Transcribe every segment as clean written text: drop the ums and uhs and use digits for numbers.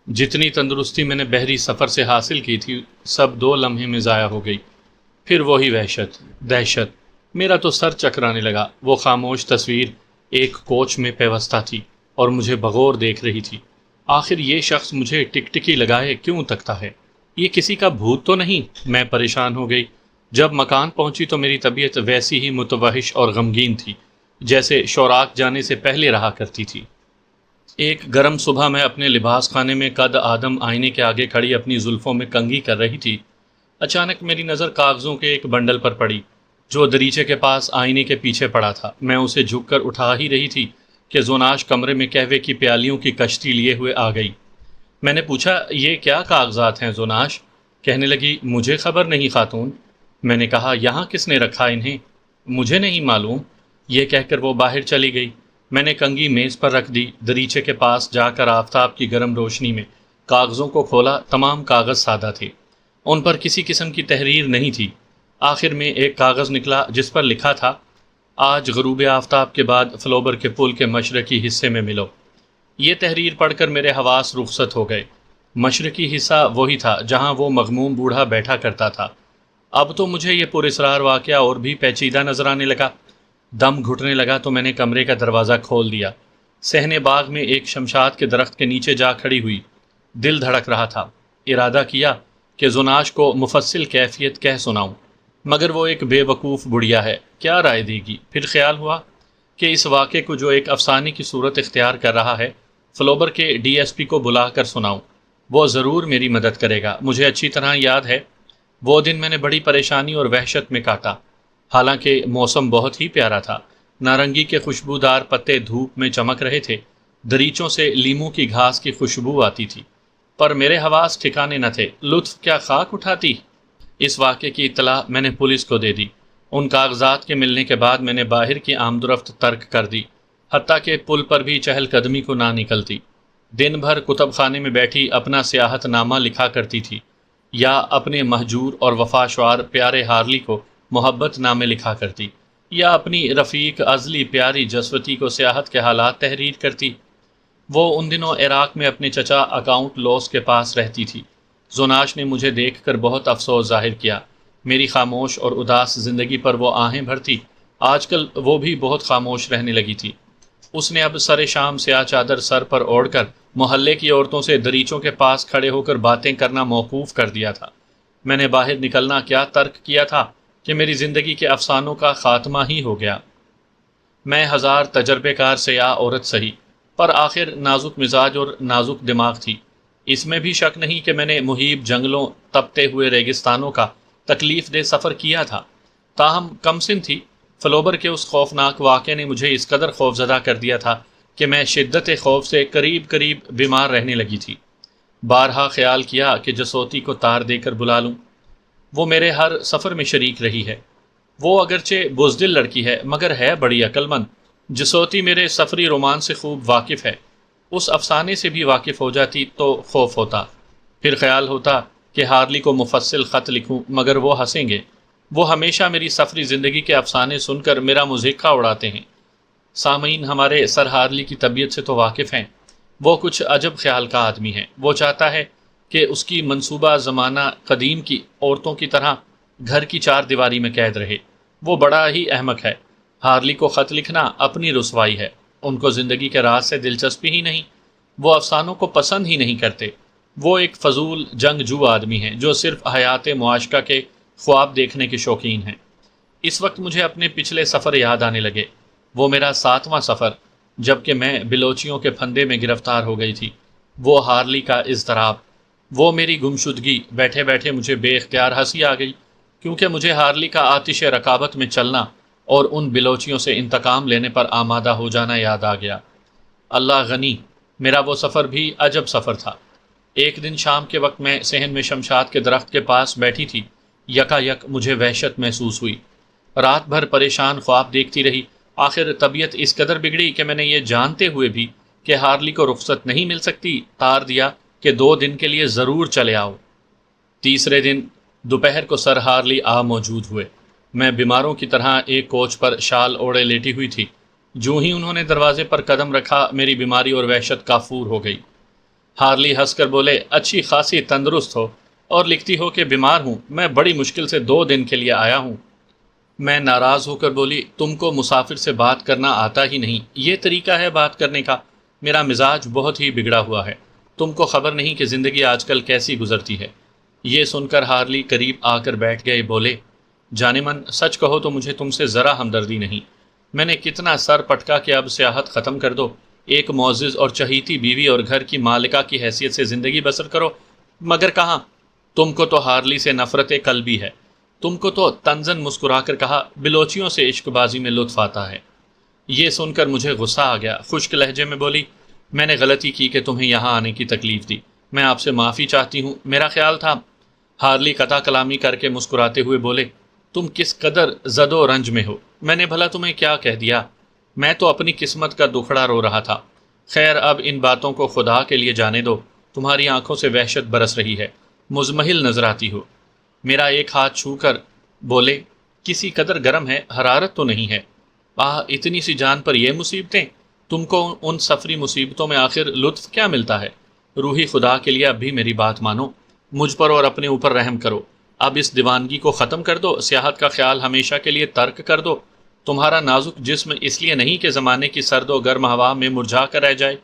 جتنی تندرستی میں نے بحری سفر سے حاصل کی تھی سب 2 لمحے میں ضائع ہو گئی۔ پھر وہی وحشت، دہشت، میرا تو سر چکرانے لگا۔ وہ خاموش تصویر ایک کوچ میں پیوستہ تھی اور مجھے بغور دیکھ رہی تھی۔ آخر یہ شخص مجھے ٹکٹکی لگائے کیوں تکتا ہے؟ یہ کسی کا بھوت تو نہیں؟ میں پریشان ہو گئی۔ جب مکان پہنچی تو میری طبیعت ویسی ہی متوحش اور غمگین تھی جیسے شوراک جانے سے پہلے رہا کرتی تھی۔ ایک گرم صبح میں اپنے لباس خانے میں قد آدم آئینے کے آگے کھڑی اپنی زلفوں میں کنگھی کر رہی تھی۔ اچانک میری نظر کاغذوں کے ایک بنڈل پر پڑی جو دریچے کے پاس آئینے کے پیچھے پڑا تھا۔ میں اسے جھک کر اٹھا ہی رہی تھی کہ زوناش کمرے میں قہوے کی پیالیوں کی کشتی لیے ہوئے آ گئی۔ میں نے پوچھا، یہ کیا کاغذات ہیں زوناش؟ کہنے لگی، مجھے خبر نہیں خاتون۔ میں نے کہا، یہاں کس نے رکھا انہیں؟ مجھے نہیں معلوم۔ یہ کہہ کر وہ باہر چلی گئی۔ میں نے کنگھی میز پر رکھ دی، دریچے کے پاس جا کر آفتاب کی گرم روشنی میں کاغذوں کو کھولا۔ تمام کاغذ سادہ تھے، ان پر کسی قسم کی تحریر نہیں تھی۔ آخر میں ایک کاغذ نکلا جس پر لکھا تھا، آج غروب آفتاب کے بعد فلوبر کے پل کے مشرقی حصے میں ملو۔ یہ تحریر پڑھ کر میرے حواس رخصت ہو گئے۔ مشرقی حصہ وہی تھا جہاں وہ مغموم بوڑھا بیٹھا کرتا تھا۔ اب تو مجھے یہ پراسرار واقعہ اور بھی پیچیدہ نظر آنے لگا۔ دم گھٹنے لگا تو میں نے کمرے کا دروازہ کھول دیا۔ صحن باغ میں ایک شمشاد کے درخت کے نیچے جا کھڑی ہوئی، دل دھڑک رہا تھا۔ ارادہ کیا کہ زوناش کو مفصل کیفیت کہہ سناؤں، مگر وہ ایک بے وقوف بڑھیا ہے، کیا رائے دے گی؟ پھر خیال ہوا کہ اس واقعے کو جو ایک افسانے کی صورت اختیار کر رہا ہے، فلوبر کے ڈی ایس پی کو بلا کر سناؤں، وہ ضرور میری مدد کرے گا۔ مجھے اچھی طرح یاد ہے وہ دن میں نے بڑی پریشانی اور وحشت میں کاٹا۔ حالانکہ موسم بہت ہی پیارا تھا، نارنگی کے خوشبودار پتے دھوپ میں چمک رہے تھے، دریچوں سے لیموں کی گھاس کی خوشبو آتی تھی، پر میرے حواس ٹھکانے نہ تھے۔ لطف کیا خاک اٹھاتی! اس واقعے کی اطلاع میں نے پولیس کو دے دی۔ ان کاغذات کے ملنے کے بعد میں نے باہر کی آمد و رفت ترک کر دی، حتیٰ کہ پل پر بھی چہل قدمی کو نہ نکلتی۔ دن بھر کتب خانے میں بیٹھی اپنا سیاحت نامہ لکھا کرتی تھی، یا اپنے مہجور اور وفاشوار پیارے ہارلی کو محبت نامے لکھا کرتی، یا اپنی رفیق ازلی پیاری جسوتی کو سیاحت کے حالات تحریر کرتی۔ وہ ان دنوں عراق میں اپنے چچا اکاؤنٹ لوس کے پاس رہتی تھی۔ زوناش نے مجھے دیکھ کر بہت افسوس ظاہر کیا۔ میری خاموش اور اداس زندگی پر وہ آہیں بھرتی۔ آج کل وہ بھی بہت خاموش رہنے لگی تھی۔ اس نے اب سر شام سیاہ چادر سر پر اوڑھ کر محلے کی عورتوں سے دریچوں کے پاس کھڑے ہو کر باتیں کرنا موقوف کر دیا تھا۔ میں نے باہر نکلنا کیا ترک کیا تھا کہ میری زندگی کے افسانوں کا خاتمہ ہی ہو گیا۔ میں 1000 تجربے کار سیاہ عورت سہی، پر آخر نازک مزاج اور نازک دماغ تھی۔ اس میں بھی شک نہیں کہ میں نے مہیب جنگلوں، تپتے ہوئے ریگستانوں کا تکلیف دہ سفر کیا تھا۔ تاہم کم سن تھی۔ فلوبر کے اس خوفناک واقعے نے مجھے اس قدر خوفزدہ کر دیا تھا کہ میں شدت خوف سے قریب قریب بیمار رہنے لگی تھی۔ بارہا خیال کیا کہ جسوتی کو تار دے کر بلا لوں۔ وہ میرے ہر سفر میں شریک رہی ہے۔ وہ اگرچہ بزدل لڑکی ہے مگر ہے بڑی عقل مند۔ جسوتی میرے سفری رومان سے خوب واقف ہے، اس افسانے سے بھی واقف ہو جاتی تو خوف ہوتا۔ پھر خیال ہوتا کہ ہارلی کو مفصل خط لکھوں، مگر وہ ہنسیں گے۔ وہ ہمیشہ میری سفری زندگی کے افسانے سن کر میرا مضحکہ اڑاتے ہیں۔ سامعین ہمارے سر ہارلی کی طبیعت سے تو واقف ہیں۔ وہ کچھ عجب خیال کا آدمی ہے۔ وہ چاہتا ہے کہ اس کی منصوبہ زمانہ قدیم کی عورتوں کی طرح گھر کی 4 دیواری میں قید رہے۔ وہ بڑا ہی احمق ہے۔ ہارلی کو خط لکھنا اپنی رسوائی ہے۔ ان کو زندگی کے راز سے دلچسپی ہی نہیں۔ وہ افسانوں کو پسند ہی نہیں کرتے۔ وہ ایک فضول جنگجو آدمی ہیں جو صرف حیات معاشقہ کے خواب دیکھنے کے شوقین ہیں۔ اس وقت مجھے اپنے پچھلے سفر یاد آنے لگے۔ وہ میرا 7واں سفر، جبکہ میں بلوچیوں کے پھندے میں گرفتار ہو گئی تھی۔ وہ ہارلی کا اضطراب، وہ میری گمشدگی۔ بیٹھے بیٹھے مجھے بے اختیار ہنسی آ گئی، کیونکہ مجھے ہارلی کا آتش رقابت میں چلنا اور ان بلوچیوں سے انتقام لینے پر آمادہ ہو جانا یاد آ گیا۔ اللہ غنی، میرا وہ سفر بھی عجب سفر تھا۔ ایک دن شام کے وقت میں صحن میں شمشاد کے درخت کے پاس بیٹھی تھی۔ یکا مجھے وحشت محسوس ہوئی۔ رات بھر پریشان خواب دیکھتی رہی۔ آخر طبیعت اس قدر بگڑی کہ میں نے یہ جانتے ہوئے بھی کہ ہارلی کو رخصت نہیں مل سکتی، تار دیا کہ 2 دن کے لیے ضرور چلے آؤ۔ تیسرے دن دوپہر کو سر ہارلی موجود ہوئے۔ میں بیماروں کی طرح ایک کوچ پر شال اوڑے لیٹی ہوئی تھی۔ جو ہی انہوں نے دروازے پر قدم رکھا، میری بیماری اور وحشت کافور ہو گئی۔ ہارلی ہنس کر بولے، اچھی خاصی تندرست ہو اور لکھتی ہو کہ بیمار ہوں، میں بڑی مشکل سے 2 دن کے لیے آیا ہوں۔ میں ناراض ہو کر بولی، تم کو مسافر سے بات کرنا آتا ہی نہیں، یہ طریقہ ہے بات کرنے کا؟ میرا مزاج بہت ہی بگڑا ہوا ہے، تم کو خبر نہیں کہ زندگی آج کل کیسی گزرتی ہے۔ یہ سن کر ہارلی قریب آ کر بیٹھ گئے، بولے، جانے من سچ کہو تو مجھے تم سے ذرا ہمدردی نہیں۔ میں نے کتنا سر پٹکا کہ اب سیاحت ختم کر دو، ایک معزز اور چہیتی بیوی اور گھر کی مالکہ کی حیثیت سے زندگی بسر کرو، مگر کہاں؟ تم کو تو ہارلی سے نفرت قلبی ہے۔ تم کو تو طنزاً مسکرا کر کہا، بلوچیوں سے عشق بازی میں لطف آتا ہے۔ یہ سن کر مجھے غصہ آ گیا، خشک لہجے میں بولی، میں نے غلطی کی کہ تمہیں یہاں آنے کی تکلیف دی، میں آپ سے معافی چاہتی ہوں، میرا خیال تھا۔ ہارلی قطع کلامی کر کے مسکراتے ہوئے بولے، تم کس قدر زد و رنج میں ہو، میں نے بھلا تمہیں کیا کہہ دیا؟ میں تو اپنی قسمت کا دکھڑا رو رہا تھا۔ خیر اب ان باتوں کو خدا کے لیے جانے دو، تمہاری آنکھوں سے وحشت برس رہی ہے، مزمحل نظر آتی ہو۔ میرا ایک ہاتھ چھو کر بولے، کسی قدر گرم ہے، حرارت تو نہیں ہے؟ اتنی سی جان پر یہ مصیبتیں؟ تم کو ان سفری مصیبتوں میں آخر لطف کیا ملتا ہے؟ روحی خدا کے لیے اب بھی میری بات مانو، مجھ پر اور اپنے اوپر رحم کرو، اب اس دیوانگی کو ختم کر دو، سیاحت کا خیال ہمیشہ کے لیے ترک کر دو۔ تمہارا نازک جسم اس لیے نہیں کہ زمانے کی سرد و گرم ہوا میں مرجھا کر رہ جائے،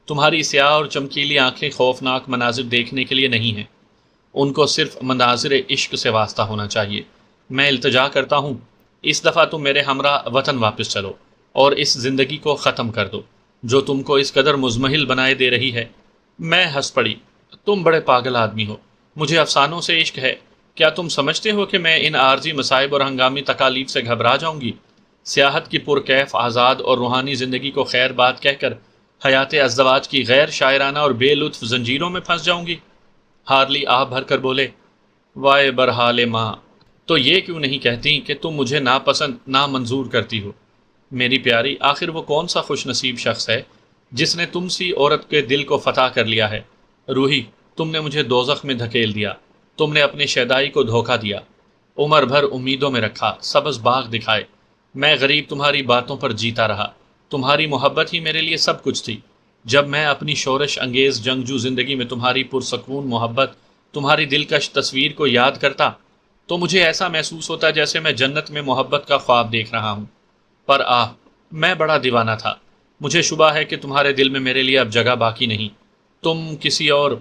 تمہاری سیاہ اور چمکیلی آنکھیں خوفناک مناظر دیکھنے کے لیے نہیں ہیں، ان کو صرف مناظر عشق سے واسطہ ہونا چاہیے۔ میں التجا کرتا ہوں، اس دفعہ تم میرے ہمراہ وطن واپس چلو اور اس زندگی کو ختم کر دو جو تم کو اس قدر مزمحل بنائے دے رہی ہے۔ میں ہنس پڑی، تم بڑے پاگل آدمی ہو، مجھے افسانوں سے عشق ہے، کیا تم سمجھتے ہو کہ میں ان عارضی مصائب اور ہنگامی تکالیف سے گھبرا جاؤں گی؟ سیاحت کی پرکیف آزاد اور روحانی زندگی کو خیر بات کہہ کر حیات ازدواج کی غیر شاعرانہ اور بے لطف زنجیروں میں پھنس جاؤں گی؟ ہارلی آہ بھر کر بولے، وائے برحال ماں، تو یہ کیوں نہیں کہتی کہ تم مجھے ناپسند نامنظور کرتی ہو؟ میری پیاری، آخر وہ کون سا خوش نصیب شخص ہے جس نے تم سی عورت کے دل کو فتح کر لیا ہے؟ روحی، تم نے مجھے دوزخ میں دھکیل دیا، تم نے اپنی شیدائی کو دھوکہ دیا، عمر بھر امیدوں میں رکھا، سبز باغ دکھائے، میں غریب تمہاری باتوں پر جیتا رہا، تمہاری محبت ہی میرے لیے سب کچھ تھی۔ جب میں اپنی شورش انگیز جنگجو زندگی میں تمہاری پرسکون محبت، تمہاری دلکش تصویر کو یاد کرتا تو مجھے ایسا محسوس ہوتا جیسے میں جنت میں محبت کا خواب دیکھ رہا ہوں۔ پر میں بڑا دیوانہ تھا، مجھے شبہ ہے کہ تمہارے دل میں میرے لیے اب جگہ باقی نہیں، تم کسی اور۔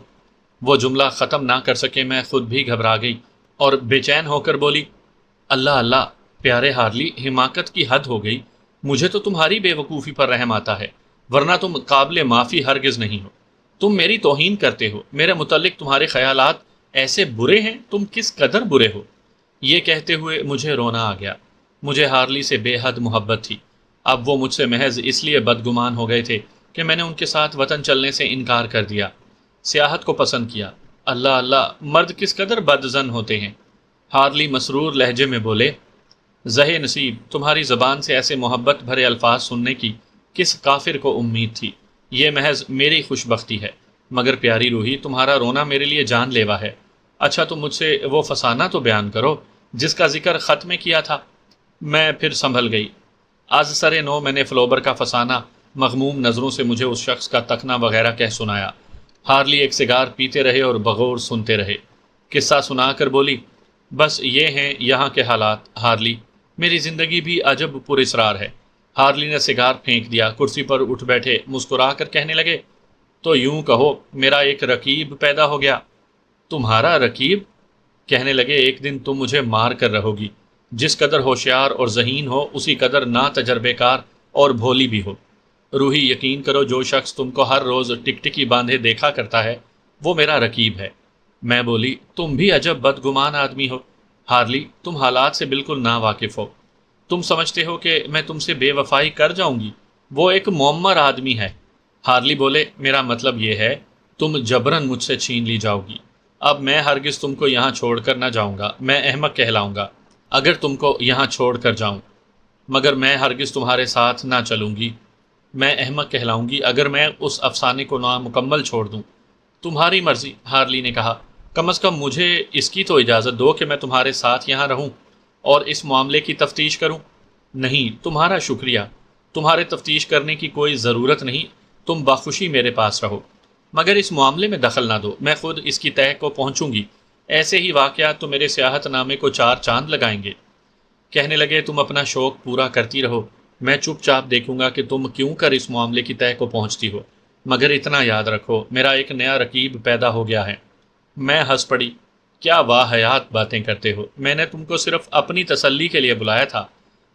وہ جملہ ختم نہ کر سکے میں خود بھی گھبرا گئی اور بے چین ہو کر بولی، اللہ اللہ، پیارے ہارلی، حماقت کی حد ہو گئی، مجھے تو تمہاری بے وقوفی پر رحم آتا ہے، ورنہ تم قابل معافی ہرگز نہیں ہو، تم میری توہین کرتے ہو، میرے متعلق تمہارے خیالات ایسے برے ہیں، تم کس قدر برے ہو۔ یہ کہتے ہوئے مجھے رونا آ گیا، مجھے ہارلی سے بے حد محبت تھی، اب وہ مجھ سے محض اس لیے بدگمان ہو گئے تھے کہ میں نے ان کے ساتھ وطن چلنے سے انکار کر دیا، سیاحت کو پسند کیا۔ اللہ اللہ، مرد کس قدر بدظن ہوتے ہیں۔ ہارلی مسرور لہجے میں بولے، زہ نصیب، تمہاری زبان سے ایسے محبت بھرے الفاظ سننے کی کس کافر کو امید تھی، یہ محض میری خوش بختی ہے، مگر پیاری روحی، تمہارا رونا میرے لیے جان لیوا ہے۔ اچھا تم مجھ سے وہ فسانہ تو بیان کرو جس کا ذکر خط میں کیا تھا۔ میں پھر سنبھل گئی، از سر نو میں نے فلوبر کا فسانہ مغموم نظروں سے مجھے اس شخص کا تکنا وغیرہ کہہ سنایا۔ ہارلی ایک سگار پیتے رہے اور بغور سنتے رہے، قصہ سنا کر بولی، بس یہ ہیں یہاں کے حالات ہارلی، میری زندگی بھی عجب پر اسرار ہے۔ ہارلی نے سگار پھینک دیا، کرسی پر اٹھ بیٹھے، مسکرا کر کہنے لگے، تو یوں کہو میرا ایک رقیب پیدا ہو گیا۔ تمہارا رقیب؟ کہنے لگے، ایک دن تم مجھے مار کر رہو گی، جس قدر ہوشیار اور ذہین ہو اسی قدر نا تجربے کار اور بھولی بھی ہو۔ روحی، یقین کرو، جو شخص تم کو ہر روز ٹکٹکی باندھے دیکھا کرتا ہے وہ میرا رقیب ہے۔ میں بولی، تم بھی عجب بدگمان آدمی ہو ہارلی، تم حالات سے بالکل نا واقف ہو، تم سمجھتے ہو کہ میں تم سے بے وفائی کر جاؤں گی، وہ ایک معمر آدمی ہے۔ ہارلی بولے، میرا مطلب یہ ہے تم جبراً مجھ سے چھین لی جاؤ گی، اب میں ہرگز تم کو یہاں چھوڑ کر نہ جاؤں گا، میں احمق کہلاؤں گا اگر تم کو یہاں چھوڑ کر جاؤں، مگر میں ہرگز تمہارے ساتھ نہ چلوں گی، میں احمق کہلاؤں گی اگر میں اس افسانے کو نامکمل چھوڑ دوں۔ تمہاری مرضی، ہارلی نے کہا، کم از کم مجھے اس کی تو اجازت دو کہ میں تمہارے ساتھ یہاں رہوں اور اس معاملے کی تفتیش کروں۔ نہیں، تمہارا شکریہ، تمہارے تفتیش کرنے کی کوئی ضرورت نہیں، تم بخوشی میرے پاس رہو۔ مگر اس معاملے میں دخل نہ دو، میں خود اس کی تہہ کو پہنچوں گی، ایسے ہی واقعات تو میرے سیاحت نامے کو 4 چاند لگائیں گے۔ کہنے لگے تم اپنا شوق پورا کرتی رہو، میں چپ چاپ دیکھوں گا کہ تم کیوں کر اس معاملے کی تہہ کو پہنچتی ہو، مگر اتنا یاد رکھو میرا ایک نیا رقیب پیدا ہو گیا ہے۔ میں ہنس پڑی، کیا واہیات باتیں کرتے ہو، میں نے تم کو صرف اپنی تسلی کے لیے بلایا تھا،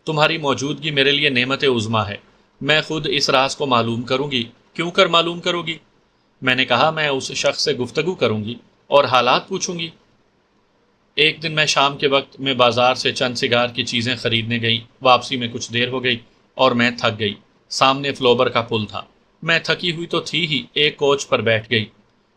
تمہاری موجودگی میرے لیے نعمت عظمیٰ ہے، میں خود اس راز کو معلوم کروں گی۔ کیوں کر معلوم کروں گی؟ میں نے کہا میں اس شخص سے گفتگو کروں گی اور حالات پوچھوں گی۔ ایک دن میں شام کے وقت میں بازار سے چند سگار کی چیزیں خریدنے گئی، واپسی میں کچھ دیر ہو گئی اور میں تھک گئی۔ سامنے فلوبر کا پل تھا، میں تھکی ہوئی تو تھی ہی، ایک کوچ پر بیٹھ گئی۔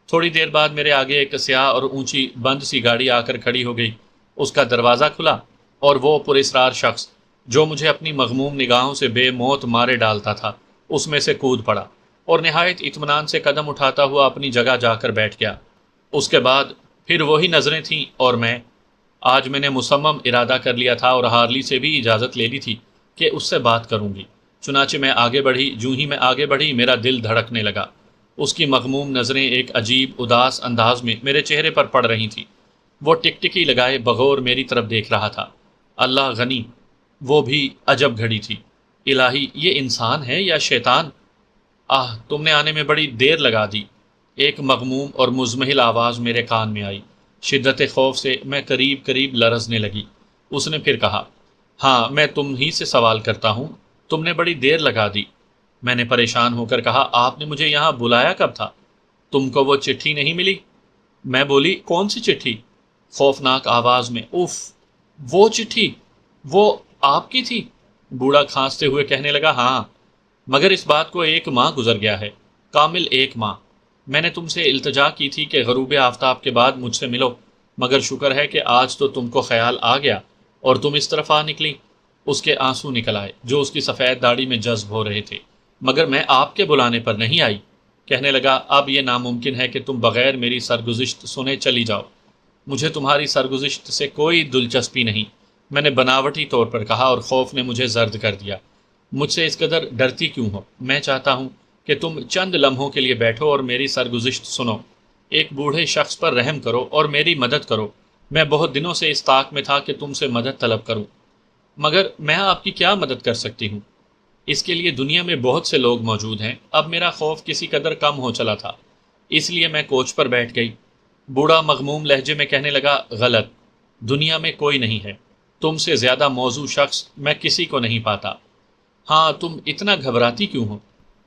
تھوڑی دیر بعد میرے آگے ایک سیاہ اور اونچی بند سی گاڑی آ کر کھڑی ہو گئی، اس کا دروازہ کھلا اور وہ پراسرار شخص جو مجھے اپنی مغموم نگاہوں سے بے موت مارے ڈالتا تھا اس میں سے کود پڑا اور نہایت اطمینان سے قدم اٹھاتا ہوا اپنی جگہ جا کر بیٹھ گیا۔ اس کے بعد پھر وہی نظریں تھیں اور میں، آج میں نے مصمم ارادہ کر لیا تھا اور ہارلی سے بھی اجازت لے لی تھی کہ اس سے بات کروں گی۔ چنانچہ میں آگے بڑھی، جوں ہی میں آگے بڑھی میرا دل دھڑکنے لگا۔ اس کی مغموم نظریں ایک عجیب اداس انداز میں میرے چہرے پر پڑ رہی تھیں۔ وہ ٹکٹکی لگائے بغور میری طرف دیکھ رہا تھا۔ اللہ غنی، وہ بھی عجب گھڑی تھی۔ الہی، یہ انسان ہے یا شیطان؟ آہ، تم نے آنے میں بڑی دیر لگا دی، ایک مغموم اور مزمحل آواز میرے کان میں آئی۔ شدت خوف سے میں قریب قریب لرزنے لگی۔ اس نے پھر کہا، ہاں میں تم ہی سے سوال کرتا ہوں، تم نے بڑی دیر لگا دی۔ میں نے پریشان ہو کر کہا، آپ نے مجھے یہاں بلایا کب تھا؟ تم کو وہ چٹھی نہیں ملی؟ میں بولی، کون سی چٹھی؟ خوفناک آواز میں، اف، وہ چٹھی، وہ آپ کی تھی؟ بوڑھا کھانستے ہوئے کہنے لگا، ہاں، مگر اس بات کو 1 ماہ گزر گیا ہے، کامل 1 ماہ۔ میں نے تم سے التجا کی تھی کہ غروب آفتاب کے بعد مجھ سے ملو، مگر شکر ہے کہ آج تو تم کو خیال آ گیا اور تم اس طرف آ نکلی۔ اس کے آنسو نکل آئے جو اس کی سفید داڑھی میں جذب ہو رہے تھے۔ مگر میں آپ کے بلانے پر نہیں آئی۔ کہنے لگا، اب یہ ناممکن ہے کہ تم بغیر میری سرگزشت سنے چلی جاؤ۔ مجھے تمہاری سرگزشت سے کوئی دلچسپی نہیں، میں نے بناوٹی طور پر کہا اور خوف نے مجھے زرد کر دیا۔ مجھ سے اس قدر ڈرتی کیوں ہو؟ میں چاہتا ہوں کہ تم چند لمحوں کے لیے بیٹھو اور میری سرگزشت سنو۔ ایک بوڑھے شخص پر رحم کرو اور میری مدد کرو۔ میں بہت دنوں سے اس طاق میں تھا کہ تم سے مدد طلب کروں، مگر میں آپ کی کیا مدد کر سکتی ہوں؟ اس کے لیے دنیا میں بہت سے لوگ موجود ہیں۔ اب میرا خوف کسی قدر کم ہو چلا تھا، اس لیے میں کوچ پر بیٹھ گئی۔ بوڑھا مغموم لہجے میں کہنے لگا، غلط، دنیا میں کوئی نہیں ہے، تم سے زیادہ موزوں شخص میں کسی کو نہیں پاتا۔ ہاں، تم اتنا گھبراتی کیوں ہو؟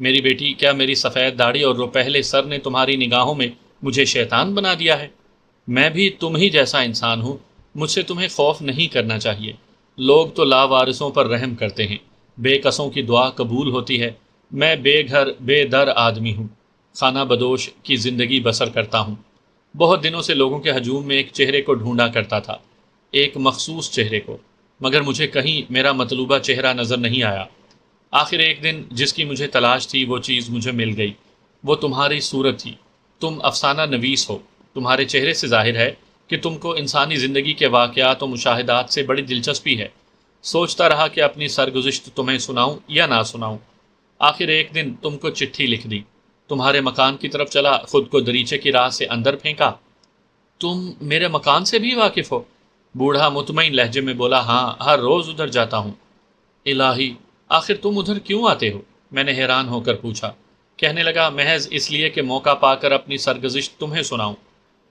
میری بیٹی، کیا میری سفید داڑھی اور روپہلے سر نے تمہاری نگاہوں میں مجھے شیطان بنا دیا ہے؟ میں بھی تم ہی جیسا انسان ہوں، مجھ سے تمہیں خوف نہیں کرنا چاہیے۔ لوگ تو لاوارثوں پر رحم کرتے ہیں، بے کسوں کی دعا قبول ہوتی ہے۔ میں بے گھر بے در آدمی ہوں، خانہ بدوش کی زندگی بسر کرتا ہوں۔ بہت دنوں سے لوگوں کے ہجوم میں ایک چہرے کو ڈھونڈا کرتا تھا، ایک مخصوص چہرے کو، مگر مجھے کہیں میرا مطلوبہ چہرہ نظر نہیں آیا۔ آخر ایک دن جس کی مجھے تلاش تھی وہ چیز مجھے مل گئی، وہ تمہاری صورت تھی۔ تم افسانہ نویس ہو، تمہارے چہرے سے ظاہر ہے کہ تم کو انسانی زندگی کے واقعات و مشاہدات سے بڑی دلچسپی ہے۔ سوچتا رہا کہ اپنی سرگزشت تمہیں سناؤں یا نہ سناؤں۔ آخر ایک دن تم کو چٹھی لکھ دی، تمہارے مکان کی طرف چلا، خود کو دریچے کی راہ سے اندر پھینکا۔ تم میرے مکان سے بھی واقف ہو؟ بوڑھا مطمئن لہجے میں بولا، ہاں، ہر روز ادھر جاتا ہوں۔ الہی، آخر تم ادھر کیوں آتے ہو؟ میں نے حیران ہو کر پوچھا۔ کہنے لگا، محض اس لیے کہ موقع پا کر اپنی سرگزشت تمہیں سناؤں۔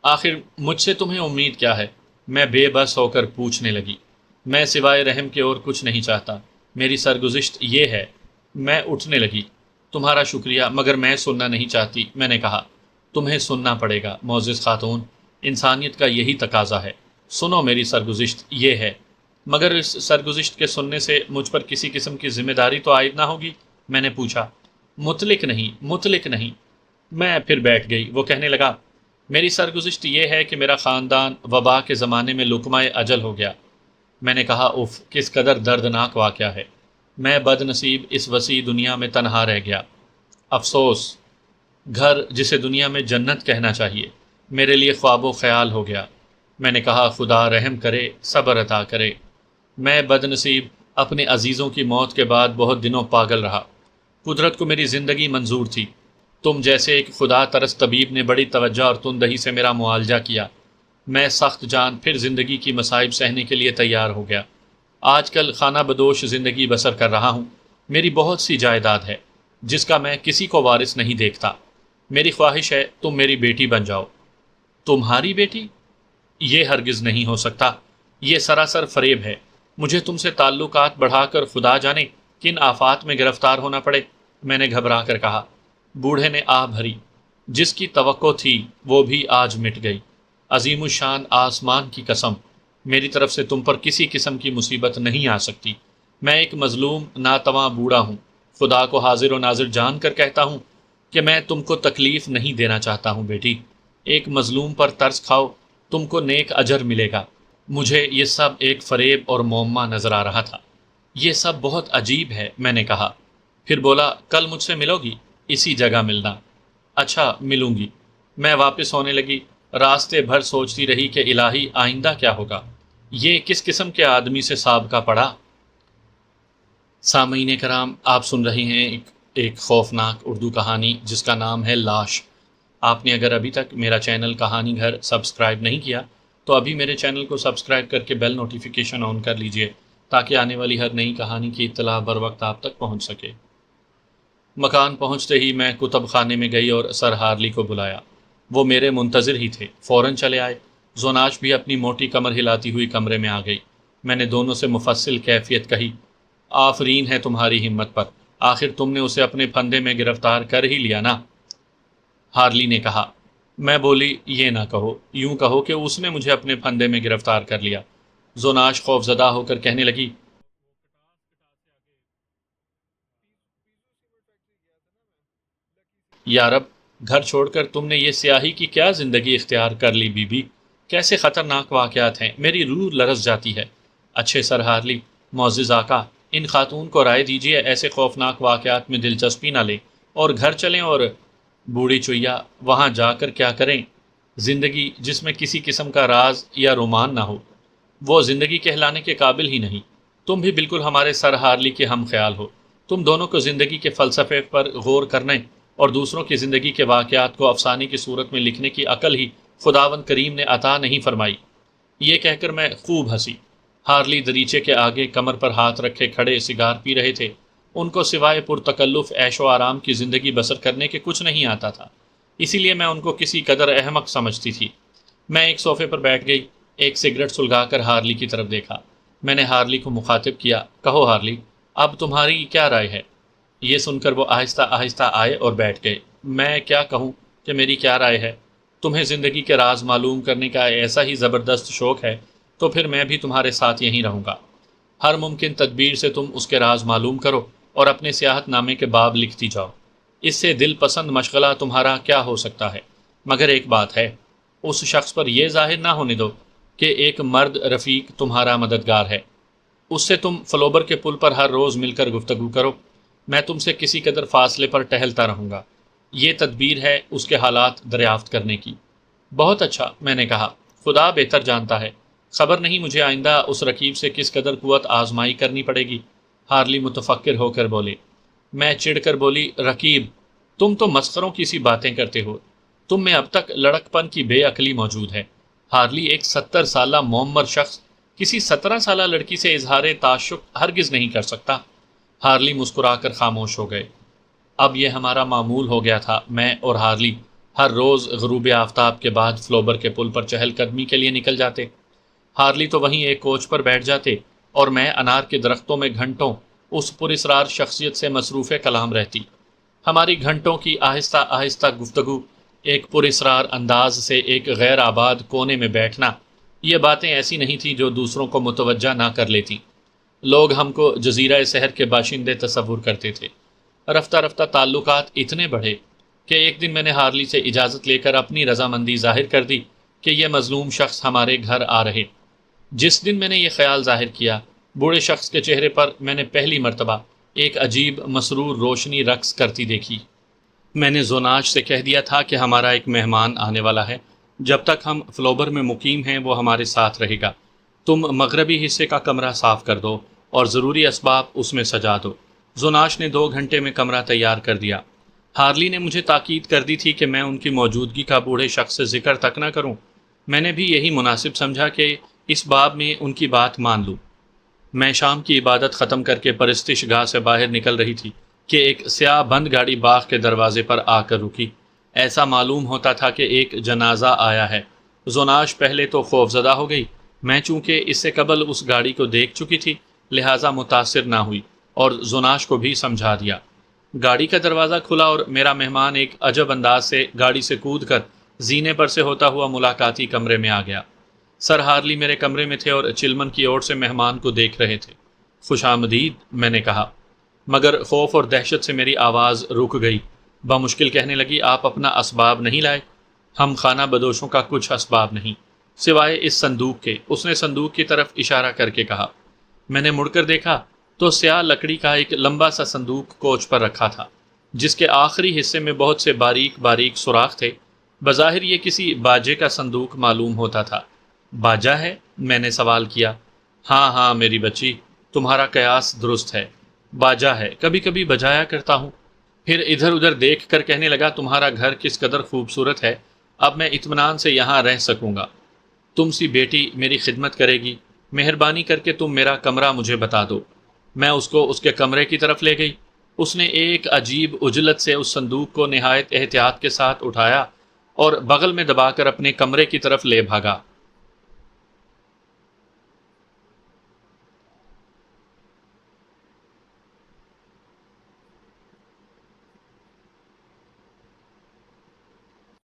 آخر مجھ سے تمہیں امید کیا ہے؟ میں بے بس ہو کر پوچھنے لگی۔ میں سوائے رحم کے اور کچھ نہیں چاہتا، میری سرگزشت یہ ہے۔ میں اٹھنے لگی۔ تمہارا شکریہ، مگر میں سننا نہیں چاہتی، میں نے کہا۔ تمہیں سننا پڑے گا معزز خاتون، انسانیت کا یہی تقاضا ہے۔ سنو، میری سرگزشت یہ ہے۔ مگر اس سرگزشت کے سننے سے مجھ پر کسی قسم کی ذمہ داری تو عائد نہ ہوگی؟ میں نے پوچھا۔ مطلق نہیں، مطلق نہیں۔ میں پھر بیٹھ گئی۔ وہ کہنے لگا، میری سرگزشت یہ ہے کہ میرا خاندان وبا کے زمانے میں لقمہ اجل ہو گیا۔ میں نے کہا، اف، کس قدر دردناک واقعہ ہے۔ میں بد نصیب اس وسیع دنیا میں تنہا رہ گیا۔ افسوس، گھر جسے دنیا میں جنت کہنا چاہیے میرے لیے خواب و خیال ہو گیا۔ میں نے کہا، خدا رحم کرے، صبر عطا کرے۔ میں بد نصیب اپنے عزیزوں کی موت کے بعد بہت دنوں پاگل رہا۔ قدرت کو میری زندگی منظور تھی، تم جیسے ایک خدا ترس طبیب نے بڑی توجہ اور تندہی سے میرا معالجہ کیا۔ میں سخت جان پھر زندگی کی مصائب سہنے کے لیے تیار ہو گیا۔ آج کل خانہ بدوش زندگی بسر کر رہا ہوں۔ میری بہت سی جائیداد ہے جس کا میں کسی کو وارث نہیں دیکھتا۔ میری خواہش ہے تم میری بیٹی بن جاؤ۔ تمہاری بیٹی؟ یہ ہرگز نہیں ہو سکتا۔ یہ سراسر فریب ہے۔ مجھے تم سے تعلقات بڑھا کر خدا جانے کن آفات میں گرفتار ہونا پڑے، میں نے گھبرا کر کہا۔ بوڑھے نے آہ بھری۔ جس کی توقع تھی وہ بھی آج مٹ گئی۔ عظیم الشان آسمان کی قسم، میری طرف سے تم پر کسی قسم کی مصیبت نہیں آ سکتی۔ میں ایک مظلوم ناتواں بوڑھا ہوں۔ خدا کو حاضر و ناظر جان کر کہتا ہوں کہ میں تم کو تکلیف نہیں دینا چاہتا ہوں بیٹی۔ ایک مظلوم پر ترس کھاؤ، تم کو نیک اجر ملے گا۔ مجھے یہ سب ایک فریب اور معمہ نظر آ رہا تھا۔ یہ سب بہت عجیب ہے، میں نے کہا۔ پھر بولا، کل مجھ سے ملو گی؟ اسی جگہ ملنا۔ اچھا، ملوں گی۔ میں واپس ہونے لگی۔ راستے بھر سوچتی رہی کہ الہی آئندہ کیا ہوگا۔ یہ کس قسم کے آدمی سے سابقہ پڑا؟ سامعین کرام، آپ سن رہے ہیں ایک خوفناک اردو کہانی جس کا نام ہے لاش۔ آپ نے اگر ابھی تک میرا چینل کہانی گھر سبسکرائب نہیں کیا تو ابھی میرے چینل کو سبسکرائب کر کے بیل نوٹیفیکیشن آن کر لیجئے تاکہ آنے والی ہر نئی کہانی کی اطلاع بر وقت آپ تک پہنچ سکے۔ مکان پہنچتے ہی میں کتب خانے میں گئی اور سر ہارلی کو بلایا۔ وہ میرے منتظر ہی تھے، فوراً چلے آئے۔ زوناش بھی اپنی موٹی کمر ہلاتی ہوئی کمرے میں آ گئی۔ میں نے دونوں سے مفصل کیفیت کہی۔ آفرین ہے تمہاری ہمت پر، آخر تم نے اسے اپنے پھندے میں گرفتار کر ہی لیا نا؟ ہارلی نے کہا۔ میں بولی، یہ نہ کہو، یوں کہو کہ اس نے مجھے اپنے پھندے میں گرفتار کر لیا۔ زوناش خوف زدہ ہو کر کہنے لگی، یا رب، گھر چھوڑ کر تم نے یہ سیاہی کی کیا زندگی اختیار کر لی بی بی؟ کیسے خطرناک واقعات ہیں، میری روح لرز جاتی ہے۔ اچھے سر ہارلی، معزز آقا، ان خاتون کو رائے دیجیے ایسے خوفناک واقعات میں دلچسپی نہ لیں اور گھر چلیں۔ اور بوڑھی چویا، وہاں جا کر کیا کریں؟ زندگی جس میں کسی قسم کا راز یا رومان نہ ہو، وہ زندگی کہلانے کے قابل ہی نہیں۔ تم بھی بالکل ہمارے سر ہارلی کے ہم خیال ہو۔ تم دونوں کو زندگی کے فلسفے پر غور کرنے اور دوسروں کی زندگی کے واقعات کو افسانے کی صورت میں لکھنے کی عقل ہی خداوند کریم نے عطا نہیں فرمائی۔ یہ کہہ کر میں خوب ہنسی۔ ہارلی دریچے کے آگے کمر پر ہاتھ رکھے کھڑے سگار پی رہے تھے۔ ان کو سوائے پرتکلف عیش و آرام کی زندگی بسر کرنے کے کچھ نہیں آتا تھا، اسی لیے میں ان کو کسی قدر احمق سمجھتی تھی۔ میں ایک صوفے پر بیٹھ گئی، ایک سگریٹ سلگا کر ہارلی کی طرف دیکھا۔ میں نے ہارلی کو مخاطب کیا، کہو ہارلی، اب تمہاری کیا رائے ہے؟ یہ سن کر وہ آہستہ آہستہ آئے اور بیٹھ گئے۔ میں کیا کہوں کہ میری کیا رائے ہے؟ تمہیں زندگی کے راز معلوم کرنے کا ایسا ہی زبردست شوق ہے تو پھر میں بھی تمہارے ساتھ یہیں رہوں گا۔ ہر ممکن تدبیر سے تم اس کے راز معلوم کرو اور اپنے سیاحت نامے کے باب لکھتی جاؤ۔ اس سے دل پسند مشغلہ تمہارا کیا ہو سکتا ہے؟ مگر ایک بات ہے، اس شخص پر یہ ظاہر نہ ہونے دو کہ ایک مرد رفیق تمہارا مددگار ہے۔ اس سے تم فلوبر کے پل پر ہر روز مل کر گفتگو کرو۔ میں تم سے کسی قدر فاصلے پر ٹہلتا رہوں گا۔ یہ تدبیر ہے اس کے حالات دریافت کرنے کی۔ بہت اچھا، میں نے کہا، خدا بہتر جانتا ہے۔ خبر نہیں مجھے آئندہ اس رکیب سے کس قدر قوت آزمائی کرنی پڑے گی۔ ہارلی متفکر ہو کر بولے۔ میں چڑھ کر بولی، رکیب، تم تو مسخروں کی سی باتیں کرتے ہو۔ تم میں اب تک لڑک پن کی بے عقلی موجود ہے۔ ہارلی، ایک 70 سالہ معمر شخص کسی 17 سالہ لڑکی سے اظہار تعشق ہرگز نہیں کر سکتا۔ ہارلی مسکرا کر خاموش ہو گئے۔ اب یہ ہمارا معمول ہو گیا تھا۔ میں اور ہارلی ہر روز غروب آفتاب کے بعد فلوبر کے پل پر چہل قدمی کے لیے نکل جاتے۔ ہارلی تو وہیں ایک کوچ پر بیٹھ جاتے اور میں انار کے درختوں میں گھنٹوں اس پراسرار شخصیت سے مصروف کلام رہتی۔ ہماری گھنٹوں کی آہستہ آہستہ گفتگو، ایک پراسرار انداز سے ایک غیر آباد کونے میں بیٹھنا، یہ باتیں ایسی نہیں تھیں جو دوسروں کو متوجہ نہ کر لیتی۔ لوگ ہم کو جزیرہ سحر کے باشندے تصور کرتے تھے۔ رفتہ رفتہ تعلقات اتنے بڑھے کہ ایک دن میں نے ہارلی سے اجازت لے کر اپنی رضامندی ظاہر کر دی کہ یہ مظلوم شخص ہمارے گھر آ رہے۔ جس دن میں نے یہ خیال ظاہر کیا، بوڑھے شخص کے چہرے پر میں نے پہلی مرتبہ ایک عجیب مسرور روشنی رقص کرتی دیکھی۔ میں نے زوناش سے کہہ دیا تھا کہ ہمارا ایک مہمان آنے والا ہے، جب تک ہم فلوبر میں مقیم ہیں وہ ہمارے ساتھ رہے گا۔ تم مغربی حصے کا کمرہ صاف کر دو اور ضروری اسباب اس میں سجا دو۔ زوناش نے 2 گھنٹے میں کمرہ تیار کر دیا۔ ہارلی نے مجھے تاکید کر دی تھی کہ میں ان کی موجودگی کا بوڑھے شخص سے ذکر تک نہ کروں۔ میں نے بھی یہی مناسب سمجھا کہ اس باب میں ان کی بات مان لوں۔ میں شام کی عبادت ختم کر کے پرستش گاہ سے باہر نکل رہی تھی کہ ایک سیاہ بند گاڑی باغ کے دروازے پر آ کر رکی۔ ایسا معلوم ہوتا تھا کہ ایک جنازہ آیا ہے۔ زناش پہلے تو خوفزدہ ہو گئی۔ میں چونکہ اس سے قبل اس گاڑی کو دیکھ چکی تھی لہٰذا متاثر نہ ہوئی اور زناش کو بھی سمجھا دیا۔ گاڑی کا دروازہ کھلا اور میرا مہمان ایک عجب انداز سے گاڑی سے کود کر زینے پر سے ہوتا ہوا ملاقاتی کمرے میں آ گیا۔ سر ہارلی میرے کمرے میں تھے اور چلمن کی اوٹ سے مہمان کو دیکھ رہے تھے۔ خوش آمدید، میں نے کہا، مگر خوف اور دہشت سے میری آواز رک گئی۔ بمشکل کہنے لگی، آپ اپنا اسباب نہیں لائے؟ ہم خانہ بدوشوں کا کچھ اسباب نہیں سوائے اس صندوق کے۔ اس نے صندوق کی طرف اشارہ کر کے کہا۔ میں نے مڑ کر دیکھا تو سیاہ لکڑی کا ایک لمبا سا صندوق کوچ پر رکھا تھا جس کے آخری حصے میں بہت سے باریک باریک سوراخ تھے۔ بظاہر یہ کسی باجے کا صندوق معلوم ہوتا تھا۔ باجا ہے؟ میں نے سوال کیا۔ ہاں ہاں میری بچی، تمہارا قیاس درست ہے، باجا ہے، کبھی کبھی بجایا کرتا ہوں۔ پھر ادھر ادھر دیکھ کر کہنے لگا، تمہارا گھر کس قدر خوبصورت ہے، اب میں اطمینان سے یہاں رہ سکوں گا۔ تم سی بیٹی میری خدمت کرے گی، مہربانی کر کے تم میرا کمرہ مجھے بتا دو۔ میں اس کو اس کے کمرے کی طرف لے گئی۔ اس نے ایک عجیب عجلت سے اس صندوق کو نہایت احتیاط کے ساتھ اٹھایا اور بغل میں دبا کر اپنے کمرے کی طرف لے بھاگا۔